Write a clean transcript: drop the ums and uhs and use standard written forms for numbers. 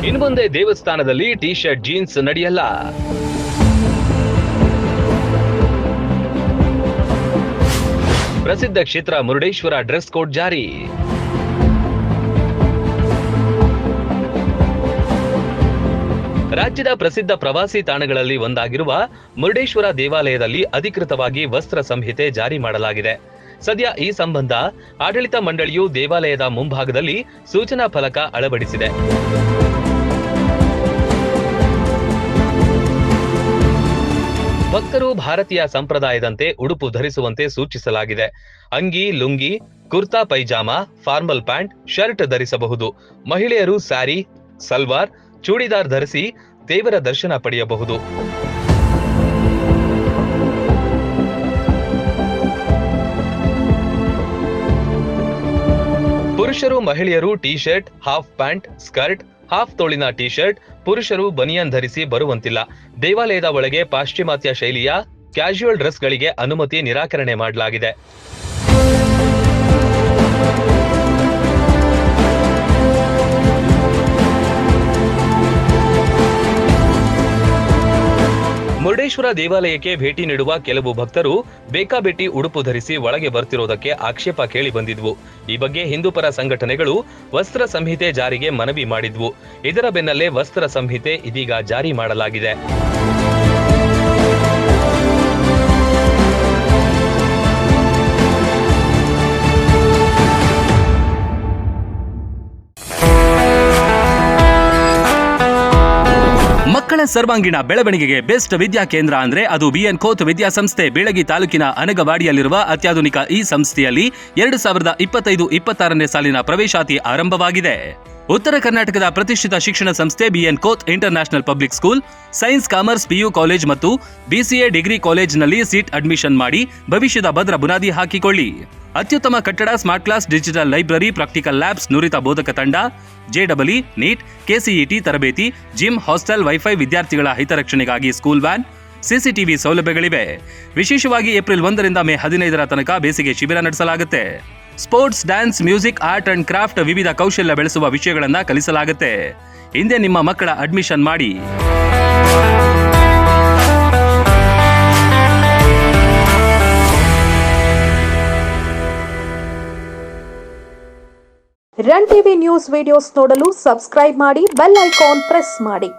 ಇನ್ನು ಮುಂದೆ ದೇವಸ್ಥಾನದಲ್ಲಿ ಟಿ ಶರ್ಟ್ ಜೀನ್ಸ್ ನಡೆಯಲ್ಲ. ಪ್ರಸಿದ್ಧ ಕ್ಷೇತ್ರ ಮುರುಡೇಶ್ವರ ಡ್ರೆಸ್ ಕೋಡ್ ಜಾರಿ. ರಾಜ್ಯದ ಪ್ರಸಿದ್ಧ ಪ್ರವಾಸಿ ತಾಣಗಳಲ್ಲಿ ಒಂದಾಗಿರುವ ಮುರುಡೇಶ್ವರ ದೇವಾಲಯದಲ್ಲಿ ಅಧಿಕೃತವಾಗಿ ವಸ್ತ್ರ ಸಂಹಿತೆ ಜಾರಿ ಮಾಡಲಾಗಿದೆ. ಸದ್ಯ ಈ ಸಂಬಂಧ ಆಡಳಿತ ಮಂಡಳಿಯು ದೇವಾಲಯದ ಮುಂಭಾಗದಲ್ಲಿ ಸೂಚನಾ ಫಲಕ ಅಳವಡಿಸಿದೆ. ಭಕ್ತರು ಭಾರತೀಯ ಸಂಪ್ರದಾಯದಂತೆ ಉಡುಪು ಧರಿಸುವಂತೆ ಸೂಚಿಸಲಾಗಿದೆ. ಅಂಗಿ, lungi, kurta pyjama, formal pant, shirt ಧರಿಸಬಹುದು. ಮಹಿಳೆಯರು ಸ್ಯಾರಿ, ಸಲ್ವಾರ್, ಚೂಡಿದಾರ್ ಧರಿಸಿ ದೇವರ ದರ್ಶನ ಪಡೆಯಬಹುದು. ಪುರುಷರು, ಮಹಿಳೆಯರು T shirt, half pant, skirt, half ತೋಳಿನ ಟಿ ಶರ್ಟ್, ಪುರುಷರು ಬನಿಯನ್ ಧರಿಸಿ ಬರುವಂತಿಲ್ಲ. ದೇವಾಲಯದ ಒಳಗೆ ಪಾಶ್ಚಿಮಾತ್ಯ ಶೈಲಿಯ ಕ್ಯಾಶುಯಲ್ ಡ್ರೆಸ್ಗಳಿಗೆ ಅನುಮತಿ ನಿರಾಕರಣೆ ಮಾಡಲಾಗಿದೆ. ಮುರುಡೇಶ್ವರ ದೇವಾಲಯಕ್ಕೆ ಭೇಟಿ ನೀಡುವ ಕೆಲವು ಭಕ್ತರು ಬೇಕಾಬಿಟ್ಟಿ ಉಡುಪು ಧರಿಸಿ ಒಳಗೆ ಬರ್ತಿರೋದಕ್ಕೆ ಆಕ್ಷೇಪ ಕೇಳಿ ಬಂದಿದ್ವು. ಈ ಬಗ್ಗೆ ಹಿಂದೂಪರ ಸಂಘಟನೆಗಳು ವಸ್ತ್ರ ಸಂಹಿತೆ ಜಾರಿಗೆ ಮನವಿ ಮಾಡಿದ್ವು. ಇದರ ಬೆನ್ನಲ್ಲೇ ವಸ್ತ್ರ ಸಂಹಿತೆ ಇದೀಗ ಜಾರಿ ಮಾಡಲಾಗಿದೆ. ಮಕ್ಕಳ ಸರ್ವಾಂಗೀಣ ಬೆಳವಣಿಗೆಗೆ ಬೆಸ್ಟ್ ವಿದ್ಯಾ ಕೇಂದ್ರ ಅಂದ್ರೆ ಅದು ಬಿಎನ್ ಖೋತ್ ವಿದ್ಯಾಸಂಸ್ಥೆ. ಬೀಳಗಿ ತಾಲೂಕಿನ ಅನಗವಾಡಿಯಲ್ಲಿರುವ ಅತ್ಯಾಧುನಿಕ ಈ ಸಂಸ್ಥೆಯಲ್ಲಿ 2025-26ನೇ ಸಾಲಿನ ಪ್ರವೇಶಾತಿ ಆರಂಭವಾಗಿದೆ. ಉತ್ತರ ಕರ್ನಾಟಕದ ಪ್ರತಿಷ್ಠಿತ ಶಿಕ್ಷಣ ಸಂಸ್ಥೆ BN Khot international public school science, commerce, PU college ಮತ್ತು ಬಿಸಿಎ ಡಿಗ್ರಿ ಕಾಲೇಜ್ನಲ್ಲಿ ಸೀಟ್ ಅಡ್ಮಿಷನ್ ಮಾಡಿ ಭವಿಷ್ಯದ ಭದ್ರ ಬುನಾದಿ ಹಾಕಿಕೊಳ್ಳಿ. ಅತ್ಯುತ್ತಮ ಕಟ್ಟಡ, smart class, digital library, practical labs, ನುರಿತ ಬೋಧಕ ತಂಡ, ಜೆಡಬ್ಲ್ಇ, ನೀಟ್, ಕೆಸಿಇಟಿ ತರಬೇತಿ, ಜಿಮ್, ಹಾಸ್ಟೆಲ್, ವೈಫೈ, ವಿದ್ಯಾರ್ಥಿಗಳ ಹಿತರಕ್ಷಣೆಗಾಗಿ ಸ್ಕೂಲ್ ವ್ಯಾನ್, ಸಿಸಿಟಿವಿ ಸೌಲಭ್ಯಗಳಿವೆ. ವಿಶೇಷವಾಗಿ ಏಪ್ರಿಲ್ 1ರಿಂದ ಮೇ 15ರ ತನಕ ಬೇಸಿಗೆ ಶಿಬಿರ ನಡೆಸಲಾಗುತ್ತೆ. Sports, dance, music, art and craft, ವಿವಿಧ ಕೌಶಲ್ಯ ಬೆಳೆಸುವ ವಿಷಯಗಳನ್ನು ಕಲಿಸಲಾಗುತ್ತೆ. ಹಿಂದೆ ನಿಮ್ಮ ಮಕ್ಕಳ ಅಡ್ಮಿಷನ್ ಮಾಡಿ. ರನ್ ಟಿವಿ ನ್ಯೂಸ್ ವಿಡಿಯೋಸ್ ನೋಡಲು ಸಬ್ಸ್ಕ್ರೈಬ್ ಮಾಡಿ, ಬೆಲ್ ಐಕಾನ್ ಪ್ರೆಸ್ ಮಾಡಿ.